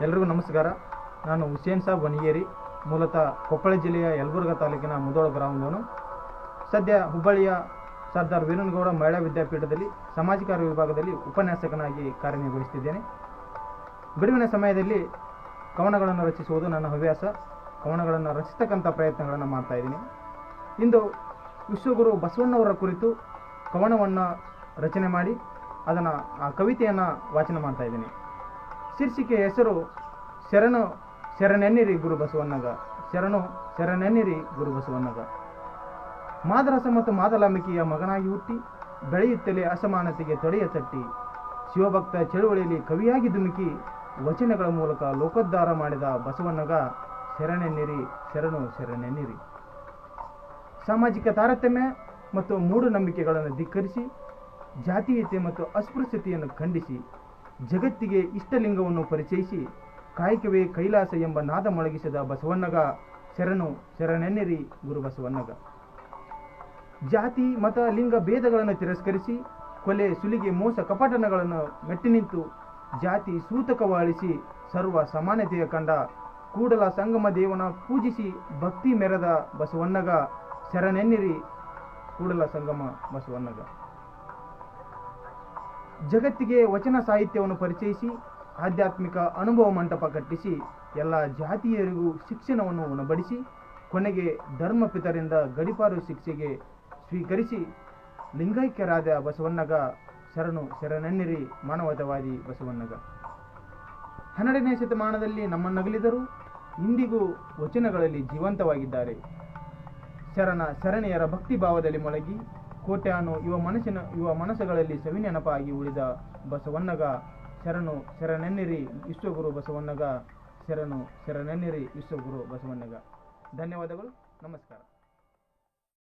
ಎಲ್ರಿಗೂ ನಮಸ್ಕಾರ. ನಾನು ಹುಸೇನ್ ಸಾಬ್ ವನಿಗೇರಿ, ಮೂಲತಃ ಕೊಪ್ಪಳ ಜಿಲ್ಲೆಯ ಯಲಬುರ್ಗಾ ತಾಲೂಕಿನ ಮುಧೋಳ ಗ್ರಾಮದವನು. ಸದ್ಯ ಹುಬ್ಬಳ್ಳಿಯ ಸರ್ದಾರ್ ವೀರನಗೌಡ ಮಹಿಳಾ ವಿದ್ಯಾಪೀಠದಲ್ಲಿ ಸಾಮಾಜಿಕ ಅರಿವು ವಿಭಾಗದಲ್ಲಿ ಉಪನ್ಯಾಸಕನಾಗಿ ಕಾರ್ಯನಿರ್ವಹಿಸುತ್ತಿದ್ದೇನೆ. ಬಿಡುವಿನ ಸಮಯದಲ್ಲಿ ಕವನಗಳನ್ನು ರಚಿಸುವುದು ನನ್ನ ಹವ್ಯಾಸ. ಕವನಗಳನ್ನು ರಚಿಸ್ತಕ್ಕಂಥ ಪ್ರಯತ್ನಗಳನ್ನು ಮಾಡ್ತಾಯಿದ್ದೀನಿ. ಇಂದು ವಿಶ್ವಗುರು ಬಸವಣ್ಣವರ ಕುರಿತು ಕವನವನ್ನು ರಚನೆ ಮಾಡಿ ಅದನ್ನು ಆ ಕವಿತೆಯನ್ನು ವಾಚನ ಮಾಡ್ತಾಯಿದ್ದೀನಿ. ಶೀರ್ಷಿಕೆ ಹೆಸರು ಶರಣು ಶರಣೆನ್ನಿರಿ ಗುರು ಬಸವಣ್ಣಗ, ಶರಣು ಶರಣೆನ್ನಿರಿ ಗುರು ಬಸವಣ್ಣಗ. ಮಾದರಸ ಮತ್ತು ಮಾದಲಾಂಬಿಕೆಯ ಮಗನಾಗಿ ಹುಟ್ಟಿ ಬೆಳೆಯುತ್ತಲೇ ಅಸಮಾನತೆಗೆ ತೊಡೆಯ ತಟ್ಟಿ ಶಿವಭಕ್ತ ಚಳುವಳಿಯಲ್ಲಿ ಕವಿಯಾಗಿ ಧುಮುಕಿ ವಚನಗಳ ಮೂಲಕ ಲೋಕೋದ್ಧಾರ ಮಾಡಿದ ಬಸವಣ್ಣಗ ಶರಣೆನ್ನಿರಿ, ಶರಣು ಶರಣೆನ್ನಿರಿ. ಸಾಮಾಜಿಕ ತಾರತಮ್ಯ ಮತ್ತು ಮೂಢನಂಬಿಕೆಗಳನ್ನು ಧಿಕ್ಕರಿಸಿ ಜಾತೀಯತೆ ಮತ್ತು ಅಸ್ಪೃಶ್ಯತೆಯನ್ನು ಖಂಡಿಸಿ ಜಗತ್ತಿಗೆ ಇಷ್ಟಲಿಂಗವನ್ನು ಪರಿಚಯಿಸಿ ಕಾಯಕವೇ ಕೈಲಾಸ ಎಂಬ ನಾದ ಮೊಳಗಿಸಿದ ಬಸವಣ್ಣಗ ಶರಣು ಶರಣೆನ್ನಿರಿ ಗುರು ಬಸವಣ್ಣಗ. ಜಾತಿ ಮತ ಲಿಂಗ ಭೇದಗಳನ್ನು ತಿರಸ್ಕರಿಸಿ ಕೊಲೆ ಸುಲಿಗೆ ಮೋಸ ಕಪಟನಗಳನ್ನು ಮೆಟ್ಟಿ ನಿಂತು ಜಾತಿ ಸೂತಕವಾಳಿಸಿ ಸರ್ವ ಸಮಾನತೆಯ ಕಂಡ ಕೂಡಲ ಸಂಗಮ ದೇವನ ಪೂಜಿಸಿ ಭಕ್ತಿ ಮೆರೆದ ಬಸವಣ್ಣಗ ಶರಣೆನ್ನಿರಿ ಕೂಡಲ ಸಂಗಮ ಬಸವಣ್ಣಗ. ಜಗತ್ತಿಗೆ ವಚನ ಸಾಹಿತ್ಯವನ್ನು ಪರಿಚಯಿಸಿ ಆಧ್ಯಾತ್ಮಿಕ ಅನುಭವ ಮಂಟಪ ಕಟ್ಟಿಸಿ ಎಲ್ಲ ಜಾತಿಯರಿಗೂ ಶಿಕ್ಷಣವನ್ನು ಉಣಬಡಿಸಿ ಕೊನೆಗೆ ಧರ್ಮಪಿತರಿಂದ ಗಡಿಪಾರು ಶಿಕ್ಷೆಗೆ ಸ್ವೀಕರಿಸಿ ಲಿಂಗೈಕ್ಯರಾದ ಬಸವಣ್ಣಗ ಶರಣು ಶರಣೆನ್ನಿರಿ ಮಾನವತಾವಾದಿ ಬಸವಣ್ಣಗ. 12ನೇ ಶತಮಾನದಲ್ಲಿ ನಮ್ಮನ್ನಗಲಿದರೂ ಇಂದಿಗೂ ವಚನಗಳಲ್ಲಿ ಜೀವಂತವಾಗಿದ್ದಾರೆ. ಶರಣ ಶರಣೆಯರ ಭಕ್ತಿ ಭಾವದಲ್ಲಿ ಮೊಳಗಿ ಕೋಟ್ಯಾನು ಯುವ ಮನಸ್ಸುಗಳಲ್ಲಿ ಸವಿನೆನಪಾಗಿ ಉಳಿದ ಬಸವಣ್ಣಗ ಶರಣು ಶರಣೆನ್ನಿರಿ ವಿಶ್ವಗುರು ಬಸವಣ್ಣಗ, ಶರಣು ಶರಣೆನ್ನಿರಿ ವಿಶ್ವಗುರು ಬಸವಣ್ಣಗ. ಧನ್ಯವಾದಗಳು. ನಮಸ್ಕಾರ.